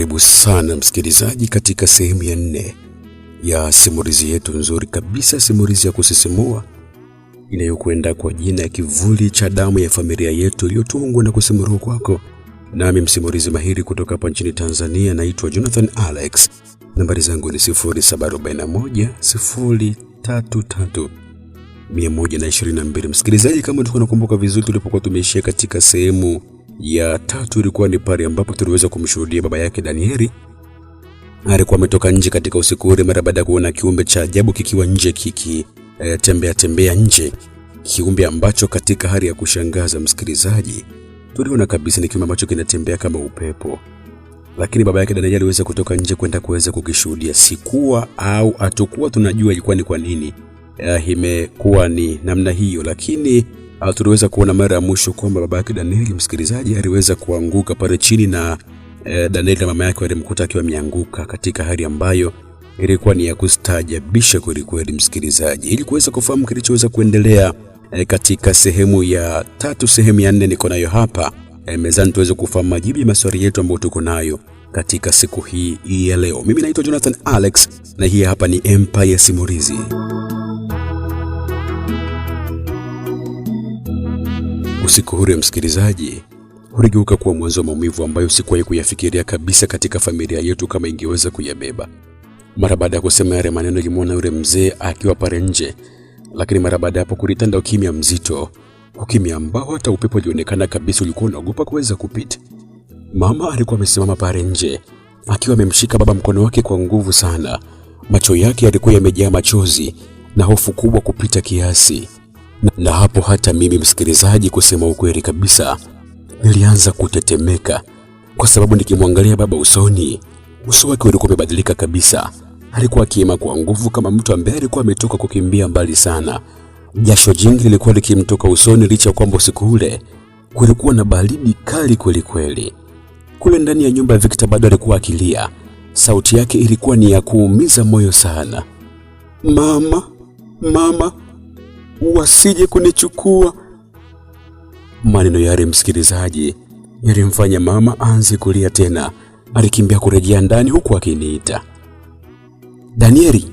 Karibu sana msikilizaji katika sehemu ya 4 ya simulizi yetu nzuri kabisa, simulizi ya kusisimua inayokwenda kwa jina ya Kivuli cha Damu ya Familia Yetu, iliyotungwa na kusimuliwa kwako nami msimulizi mahiri kutoka hapa nchini Tanzania. Naitwa Jonathan Alex. Nambari zangu ni 0741 033 122. Msikilizaji, kama unakumbuka vizuri, tulipokuwa tumeishia katika sehemu ya 3 ilikuwa ni pale ambapo tuliweza kumshuhudia baba yake Danieli. Alikuwa ametoka nje katika usiku ule mara baada ya kuona kiumbe cha ajabu kikiwa nje tembea nje, kiumbe ambacho katika hali ya kushangaza msikilizaji, tuliona kabisa ni kiumbe ambacho kinatembea kama upepo. Lakini baba yake Danieli aliweza kutoka nje kwenda kuweza kukishuhudia. Sikuwa au hatakuwa tunajua ilikuwa ni kwa nini imekuwa ni namna hiyo, lakini tuliweza kuona mara ya mwisho kwamba baba yake Danieli msikilizaji aliweza kuanguka pale chini, na Danieli na mama yake walimkuta akiwa ameanguka katika hali ambayo ilikuwa ni ya kustaajabisha kweli kweli msikilizaji. Ili kuweza kufahamu kilichoweza kuendelea katika sehemu ya 3, sehemu ya 4 niko nayo hapa mezani tuweze kufahamu majibu ya maswali yetu ambayo tuko nayo katika siku hii ya leo. Mimi naitwa Jonathan Alex na hii hapa ni Empire Simulizi. Usiku ule msikilizaji uligeuka kuwa mwanzo wa maumivu ambayo sikuwahi kuyafikiria kabisa katika familia yetu kama ingeweza kuyabeba. Mara baada ya kusema yale maneno, nilimuona yule mzee akiwa pale nje, lakini mara baada hapo kulitanda ukimya mzito, ukimya ambao hata upepo ulionekana kabisa ulikuwa unaogopa kuweza kupita. Mama alikuwa amesimama pale nje akiwa amemshika baba mkono wake kwa nguvu sana. Macho yake yalikuwa yamejaa machozi na hofu kubwa kupita kiasi. Na hapo hata mimi msikilizaji, kusema ukweli kabisa, nilianza kutetemeka kwa sababu nikimwangalia baba usoni, uso wake ulikuwa umebadilika kabisa. Alikuwa akiema kwa nguvu kama mtu ambaye alikuwa ametoka kukimbia mbali sana. Jasho jingi lilikuwa likimtoka usoni, licha kwamba usiku ule kulikuwa na baridi kali kweli kweli. Kule ndani ya nyumba Victor bado alikuwa akilia. Sauti yake ilikuwa ni ya kuumiza moyo sana. Mama, wasije kunichukua. Maneno yale msikilizaji yalimfanya mama aanze kulia tena. Alikimbia kurejea ndani huku akiniita, Danieli,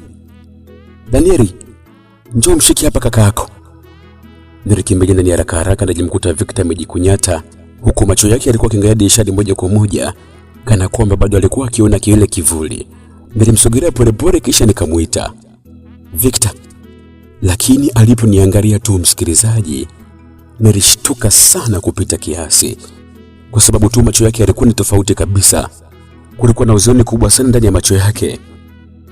njoo mshiki hapa kaka yako. Nilikimbia ndani haraka haraka na nilimkuta Victor amejikunyata, huku macho yake yalikuwa kiangalia dirishani moja kwa moja kana kwamba bado alikuwa akiona kile kivuli. Nilimsogelea polepole kisha nikamuita, Victor. Lakini aliponiangalia tu msikilizaji, nilishtuka sana kupita kiasi, kwa sababu tu macho yake yalikuwa ni tofauti kabisa. Kulikuwa na huzuni kubwa sana ndani ya macho yake,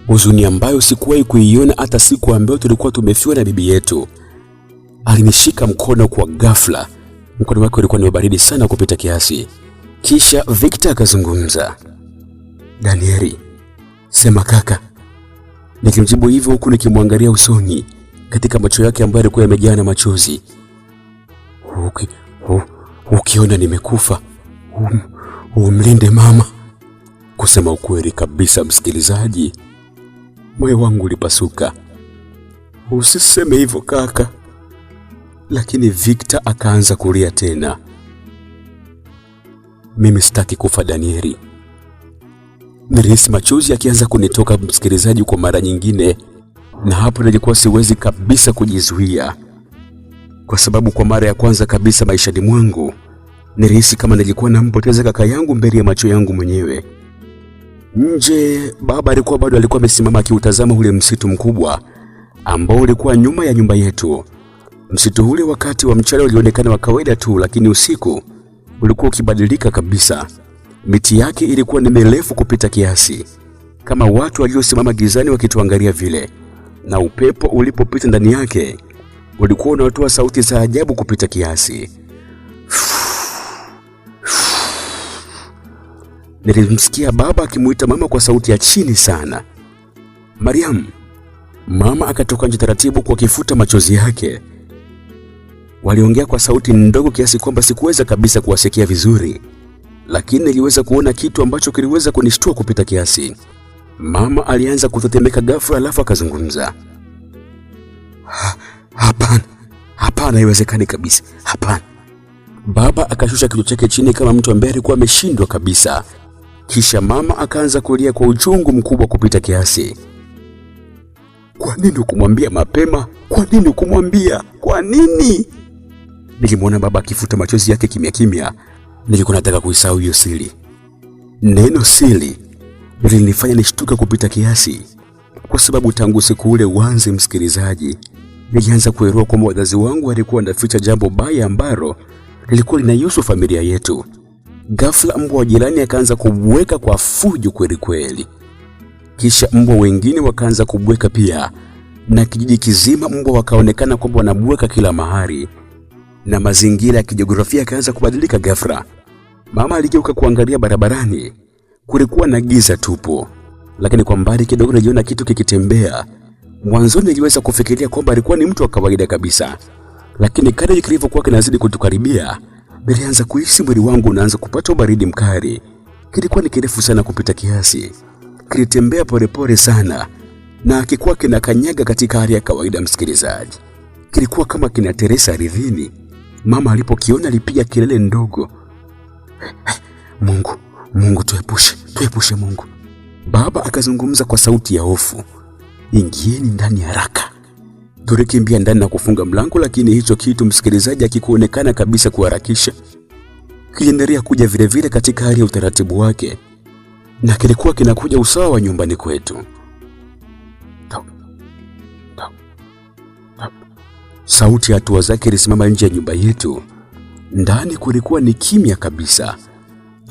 huzuni ambayo sikuwahi kuiona hata siku ambayo tulikuwa tumefiwa na bibi yetu. Alinishika mkono kwa ghafla, mkono wake ulikuwa ni baridi sana kupita kiasi. Kisha Victor akazungumza, Danieli, sema kaka. Nikimjibu hivyo huku nikimwangalia usoni katika macho yake ambayo yalikuwa yamejaa na machozi. Ukiona nimekufa, umlinde mama. Kusema ukweli kabisa msikilizaji, moyo wangu ulipasuka. Usiseme hivyo kaka. Lakini Victor akaanza kulia tena. Mimi sitaki kufa Danieli. Nilihisi machozi yakianza kunitoka msikilizaji kwa mara nyingine, na hapo nilikuwa siwezi kabisa kujizuia, kwa sababu kwa mara ya kwanza kabisa maishani mwangu nilihisi kama nilikuwa nampoteza kaka yangu mbele ya macho yangu mwenyewe. Nje baba alikuwa amesimama akiutazama ule msitu mkubwa ambao ulikuwa nyuma ya nyumba yetu. Msitu ule wakati wa mchana ulionekana wa kawaida tu, lakini usiku ulikuwa ukibadilika kabisa. Miti yake ilikuwa ni mirefu kupita kiasi, kama watu waliosimama gizani wakituangalia vile, na upepo ulipopita ndani yake ulikuwa unatoa sauti za ajabu kupita kiasi. Nilimsikia baba akimuita mama kwa sauti ya chini sana, Mariam. Mama akatoka nje taratibu kwa kifuta machozi yake. Waliongea kwa sauti ndogo kiasi kwamba sikuweza kabisa kuwasikia vizuri, lakini niliweza kuona kitu ambacho kiliweza kunishtua kupita kiasi. Mama alianza kutetemeka ghafla, alafu akazungumza, hapana, haiwezekani kabisa, hapana. Baba akashusha kichwa chake chini kama mtu ambaye alikuwa ameshindwa kabisa. Kisha mama akaanza kulia kwa uchungu mkubwa kupita kiasi. Kwa nini hukumwambia mapema? Kwa nini hukumwambia? Kwa nini? Nilimwona baba akifuta machozi yake kimya kimya. Nilikuwa nataka kuisahau hiyo siri. Neno siri lilinifanya nishtuke kupita kiasi, kwa sababu tangu siku ule uanze, msikilizaji, nilianza kuelewa kwamba wazazi wangu walikuwa wanaficha jambo baya ambalo lilikuwa linahusu familia yetu. Ghafla mbwa wa jirani akaanza kubweka kwa fujo kweli kweli. Kisha mbwa wengine wakaanza kubweka pia, na kijiji kizima mbwa wakaonekana kwamba wanabweka kila mahali, na mazingira ya kijiografia yakaanza kubadilika ghafla. Mama aligeuka kuangalia barabarani. Kulikuwa na giza tupu, lakini kwa mbali kidogo niliona kitu kikitembea. Mwanzoni niliweza kufikiria kwamba alikuwa ni mtu wa kawaida kabisa, lakini kadri kilivyokuwa kinazidi kutukaribia, nilianza kuhisi mwili wangu unaanza kupata baridi mkali. Kilikuwa ni kirefu sana kupita kiasi, kilitembea polepole sana, na kilikuwa kinakanyaga katika hali ya kawaida, msikilizaji. Kilikuwa kama kinateresa ardhini. Mama alipokiona alipiga kelele ndogo, Mungu tuepushe Mungu. Baba akazungumza kwa sauti ya hofu, ingieni ndani haraka. Tulikimbia ndani na kufunga mlango, lakini hicho kitu, msikilizaji, hakikuonekana kabisa kuharakisha. Kiliendelea kuja vile vile katika hali ya utaratibu wake, na kilikuwa kinakuja usawa wa nyumbani kwetu. Sauti ya hatua zake ilisimama nje ya nyumba yetu. Ndani kulikuwa ni kimya kabisa.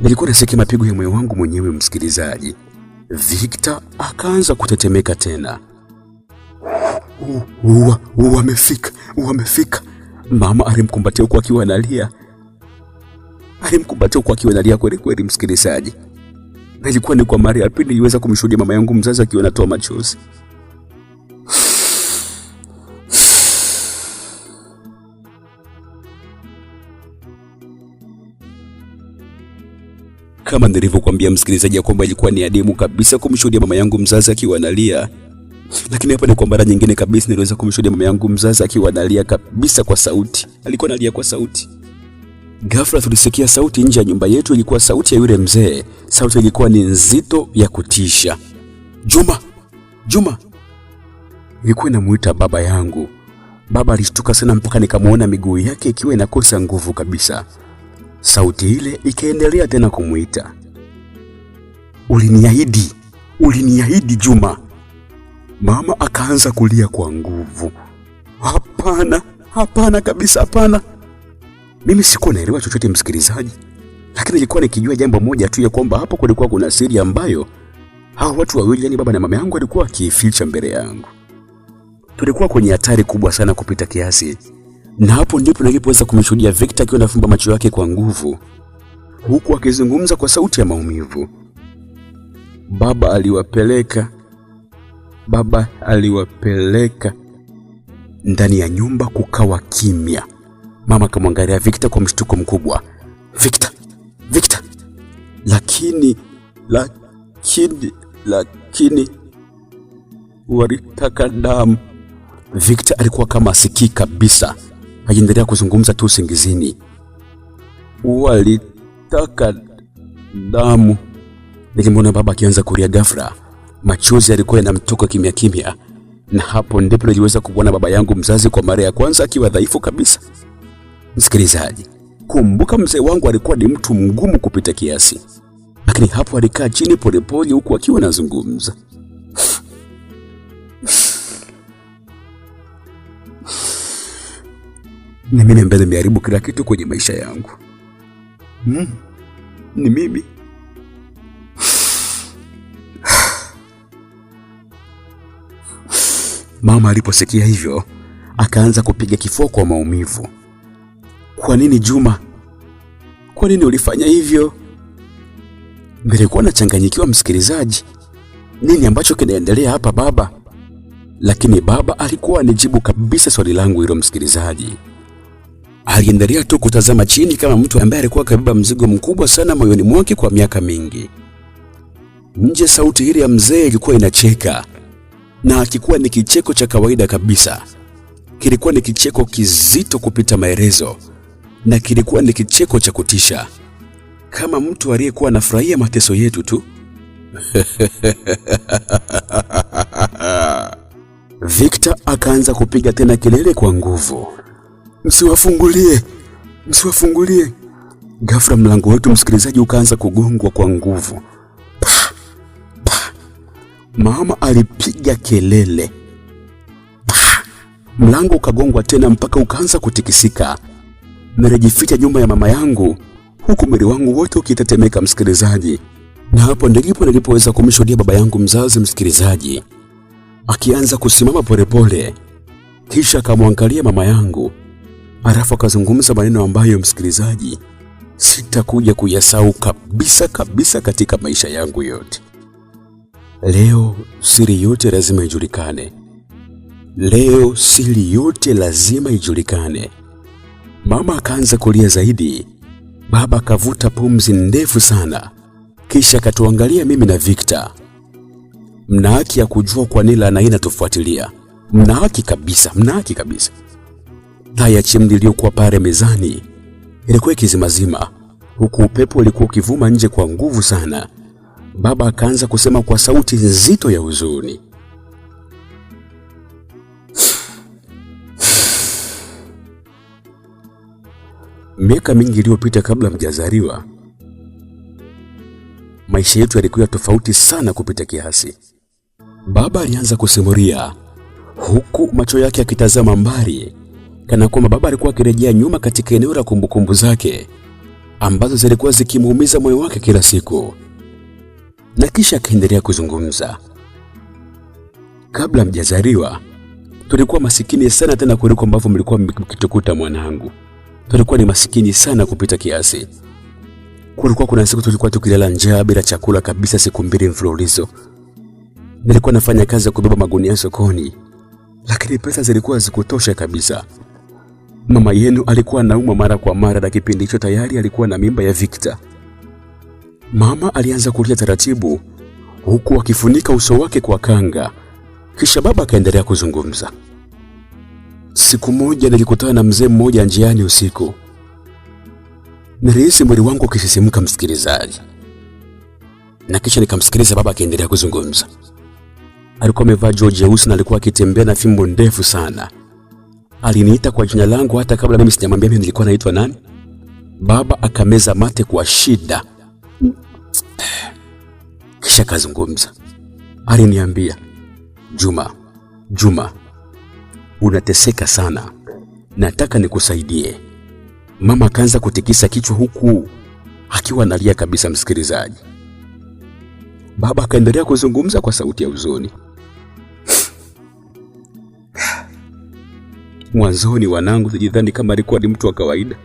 Nilikuwa nasikia mapigo ya moyo wangu mwenyewe, msikilizaji. Victor akaanza kutetemeka tena. Wamefika. Mama alimkumbatia huku akiwa analia. Kweli kweli, msikilizaji. Na ilikuwa ni kwa mara ya pili niliweza kumshuhudia mama yangu mzazi akiwa anatoa machozi. Kama nilivyokuambia msikilizaji, kwamba ilikuwa ni adimu kabisa kumshuhudia mama yangu mzazi akiwa analia. Lakini hapa ni kwa mara nyingine kabisa niliweza kumshuhudia mama yangu mzazi akiwa analia kabisa kwa sauti. Alikuwa analia kwa sauti. Ghafla tulisikia sauti nje ya nyumba yetu. Ilikuwa sauti ya yule mzee. Sauti ilikuwa ni nzito ya kutisha. Juma. Ilikuwa inamuita baba yangu. Baba alishtuka sana mpaka nikamwona miguu yake ikiwa inakosa nguvu kabisa. Sauti ile ikaendelea tena kumuita. Uliniahidi Juma. Mama akaanza kulia kwa nguvu. Hapana kabisa, hapana. Mimi sikuwa naelewa chochote, msikilizaji, lakini nilikuwa nikijua jambo moja tu, ya kwamba hapo kulikuwa kuna siri ambayo hao watu wawili, yani baba na mama yangu, walikuwa wakificha mbele yangu. Tulikuwa kwenye hatari kubwa sana kupita kiasi. Na hapo ndipo nilipoweza kumshuhudia Victor akiwa anafumba macho yake kwa nguvu, huku akizungumza kwa sauti ya maumivu. Baba aliwapeleka. Ndani ya nyumba kukawa kimya. Mama akamwangalia Victor kwa mshtuko mkubwa. Victor. Lakini walitaka damu. Victor alikuwa kama asikii kabisa. Aliendelea kuzungumza tu usingizini. Walitaka damu. Nilimwona baba akianza kulia ghafla. Machozi yalikuwa yanamtoka kimya kimya. Na hapo ndipo niliweza kuona baba yangu mzazi kwa mara ya kwanza akiwa dhaifu kabisa. Msikilizaji, kumbuka mzee wangu alikuwa ni mtu mgumu kupita kiasi. Lakini hapo alikaa chini polepole huku akiwa anazungumza. Ni mimi ambaye nimeharibu kila kitu kwenye maisha yangu. Ni mimi. Mama aliposikia hivyo, akaanza kupiga kifua kwa maumivu. Kwa nini Juma? Kwa nini ulifanya hivyo? Nilikuwa nachanganyikiwa, msikilizaji. Nini ambacho kinaendelea hapa baba? Lakini baba alikuwa anijibu kabisa swali langu hilo, msikilizaji. Aliendelea tu kutazama chini kama mtu ambaye alikuwa kabeba mzigo mkubwa sana moyoni mwake kwa miaka mingi. Nje sauti ile ya mzee ilikuwa inacheka, na hakikuwa ni kicheko cha kawaida kabisa. Kilikuwa ni kicheko kizito kupita maelezo, na kilikuwa ni kicheko cha kutisha. kama mtu aliyekuwa anafurahia mateso yetu tu. Victor akaanza kupiga tena kelele kwa nguvu. Msiwafungulie! Msiwafungulie! Ghafla mlango wetu, msikilizaji, ukaanza kugongwa kwa nguvu. Pa, pa. Mama alipiga kelele. Pa. Mlango ukagongwa tena mpaka ukaanza kutikisika. Nilijificha nyuma ya mama yangu, huku mwili wangu wote ukitetemeka, msikilizaji. Na hapo ndipo nilipoweza kumshuhudia baba yangu mzazi, msikilizaji, akianza kusimama polepole, kisha akamwangalia mama yangu, alafu akazungumza maneno ambayo, msikilizaji, sitakuja kuyasahau kabisa kabisa katika maisha yangu yote. Leo siri yote lazima ijulikane. Leo siri yote lazima ijulikane. Mama akaanza kulia zaidi. Baba akavuta pumzi ndefu sana, kisha akatuangalia mimi na Victor. Mna haki ya kujua kwa nini laana hii inatufuatilia. Mna haki kabisa, mna haki kabisa. Taa ya chimney iliyokuwa pale mezani ilikuwa ikizimazima, huku upepo ulikuwa ukivuma nje kwa nguvu sana. Baba akaanza kusema kwa sauti nzito ya huzuni. Miaka mingi iliyopita kabla mjazaliwa, maisha yetu yalikuwa tofauti sana kupita kiasi. Baba alianza kusimulia, huku macho yake yakitazama mbali, kana kwamba baba alikuwa akirejea nyuma katika eneo la kumbukumbu zake ambazo zilikuwa zikimuumiza moyo wake kila siku. Na kisha akaendelea kuzungumza. Kabla mjazaliwa, tulikuwa masikini sana, tena kuliko ambavyo mlikuwa mkitukuta mwanangu. Tulikuwa ni masikini sana kupita kiasi. Kulikuwa kuna siku tulikuwa tukilala njaa bila chakula kabisa siku 2 mfululizo. Nilikuwa nafanya kazi ya kubeba magunia sokoni, lakini pesa zilikuwa zikutosha kabisa. Mama yenu alikuwa anaumwa mara kwa mara, na kipindi hicho tayari alikuwa na mimba ya Victor. Mama alianza kulia taratibu, huku akifunika uso wake kwa kanga. Kisha baba akaendelea kuzungumza. Siku moja nilikutana na mzee mmoja njiani usiku. Nilihisi mwili wangu ukisisimka, msikilizaji. Na kisha nikamsikiliza baba akiendelea kuzungumza. Alikuwa amevaa joho jeusi na alikuwa akitembea na fimbo ndefu sana. Aliniita kwa jina langu hata kabla mimi sijamwambia mimi nilikuwa naitwa nani. Baba akameza mate kwa shida. Kisha kazungumza. Aliniambia, Juma, unateseka sana. Nataka nikusaidie. Mama akaanza kutikisa kichwa huku akiwa analia kabisa, msikilizaji. Baba akaendelea kuzungumza kwa sauti ya huzuni. Mwanzoni wanangu nilidhani kama alikuwa ni mtu wa kawaida,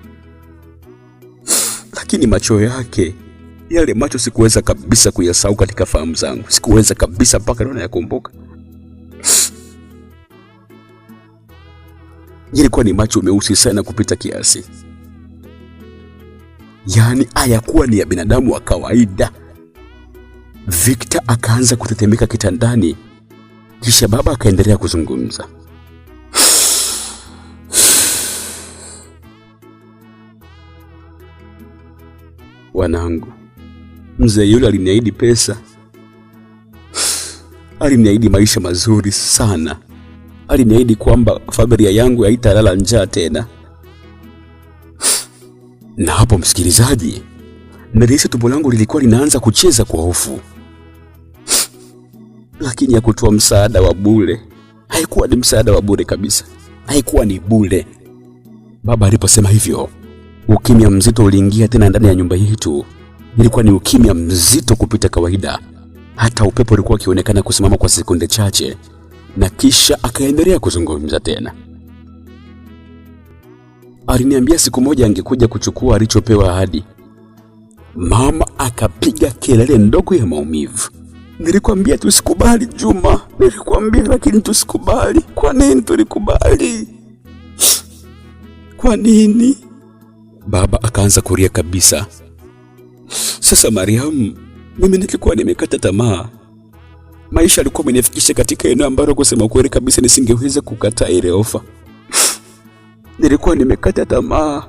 lakini macho yake, yale macho sikuweza kabisa kuyasahau katika fahamu zangu. Sikuweza kabisa mpaka leo nayakumbuka. Yalikuwa ni macho meusi sana kupita kiasi. Yaani hayakuwa ni ya binadamu wa kawaida. Victor akaanza kutetemeka kitandani. Kisha baba akaendelea kuzungumza. Wanangu, mzee yule aliniahidi pesa. Aliniahidi maisha mazuri sana. Aliniahidi kwamba familia yangu haitalala njaa tena. Na hapo, msikilizaji, nilihisi tumbo langu lilikuwa linaanza kucheza kwa hofu. Lakini hakutoa msaada wa bure. Haikuwa ni msaada wa bure kabisa. Haikuwa ni bure. Baba aliposema hivyo, ukimya mzito uliingia tena ndani ya nyumba yetu. Ilikuwa ni ukimya mzito kupita kawaida. Hata upepo ulikuwa ukionekana kusimama kwa sekunde chache. Na kisha akaendelea kuzungumza tena. Aliniambia siku moja angekuja kuchukua alichopewa ahadi. Mama akapiga kelele ndogo ya maumivu. Nilikwambia tusikubali, Juma. Nilikwambia, lakini tusikubali. Kwa nini tulikubali? Kwa nini? Baba akaanza kulia kabisa. Sasa Mariam, mimi nilikuwa nimekata tamaa. Maisha yalikuwa yamenifikisha katika eneo ambalo kusema kweli kabisa nisingeweza kukataa ile ofa. Nilikuwa nimekata tamaa.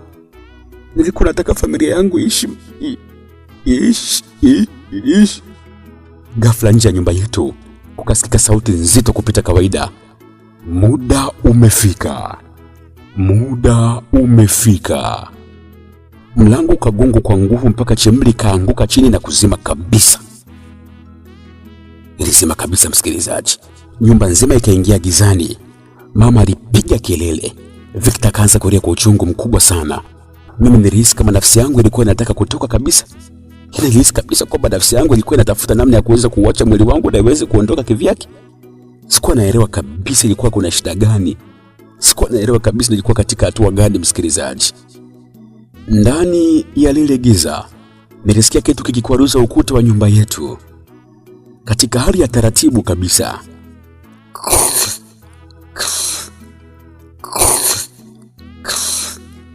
Nilikuwa nataka familia yangu Ghafla nje ya nyumba yetu kukasikika sauti nzito kupita kawaida. Muda umefika. Muda umefika. Mlango ukagongwa kwa nguvu mpaka chemli kaanguka chini na kuzima kabisa. Ilizima kabisa msikilizaji. Nyumba nzima ikaingia gizani. Mama alipiga kelele. Victor kaanza kulia kwa uchungu mkubwa sana. Mimi nilihisi kama nafsi yangu ilikuwa inataka kutoka kabisa. Nilihisi kabisa kwamba nafsi yangu ilikuwa inatafuta namna ya kuweza kuacha mwili wangu na iweze kuondoka kivyake. Sikuwa naelewa kabisa ilikuwa kuna shida gani. Sikuwa naelewa kabisa nilikuwa katika hatua gani msikilizaji. Ndani ya lile giza, nilisikia kitu kikikwaruza ukuta wa nyumba yetu. Katika hali ya taratibu kabisa.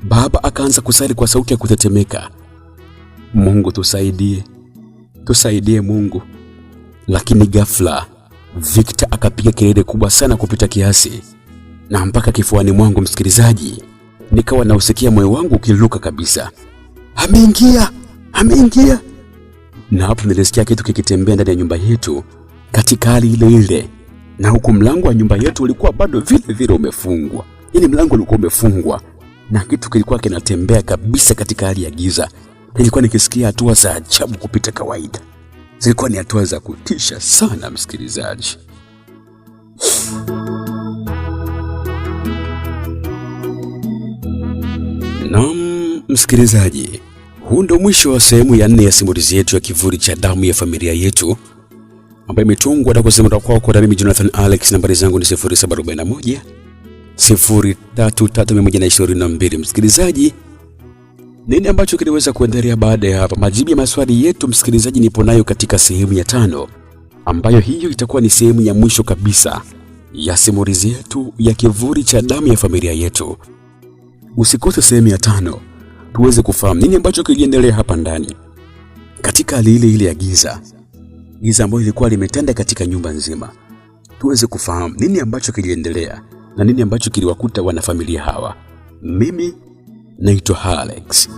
Baba akaanza kusali kwa sauti ya kutetemeka. Mungu tusaidie. Tusaidie Mungu. Lakini ghafla Victor akapiga kelele kubwa sana kupita kiasi. Na mpaka kifuani mwangu msikilizaji, nikawa nausikia moyo wangu ukiruka kabisa. Ameingia! Ameingia! Na hapo nilisikia kitu kikitembea ndani ya nyumba yetu katika hali ile ile. Na huku mlango wa nyumba yetu ulikuwa bado vile vile umefungwa. Yaani mlango ulikuwa umefungwa na kitu kilikuwa kinatembea kabisa katika hali ya giza. Nilikuwa nikisikia hatua za ajabu kupita kawaida. Zilikuwa ni hatua za kutisha sana msikilizaji. Naam msikilizaji, huu ndio mwisho wa sehemu ya 4 ya simulizi yetu ya Kivuli cha Damu ya Familia Yetu, ambayo imetungwa na kusimuliwa kwako na mimi Jonathan Alex. Nambari zangu ni 0741 033 msikilizaji. Nini ambacho kiliweza kuendelea baada ya hapa? Majibu ya maswali yetu msikilizaji nipo nayo katika sehemu ya 5, ambayo hiyo itakuwa ni sehemu ya mwisho kabisa ya simulizi yetu ya Kivuli cha Damu ya Familia Yetu. Usikose sehemu ya 5 tuweze kufahamu nini ambacho kiliendelea hapa ndani katika hali ile ile ya giza ambayo ilikuwa limetanda katika nyumba nzima. Tuweze kufahamu nini ambacho kiliendelea na nini ambacho kiliwakuta wanafamilia hawa. Mimi naitwa Alex.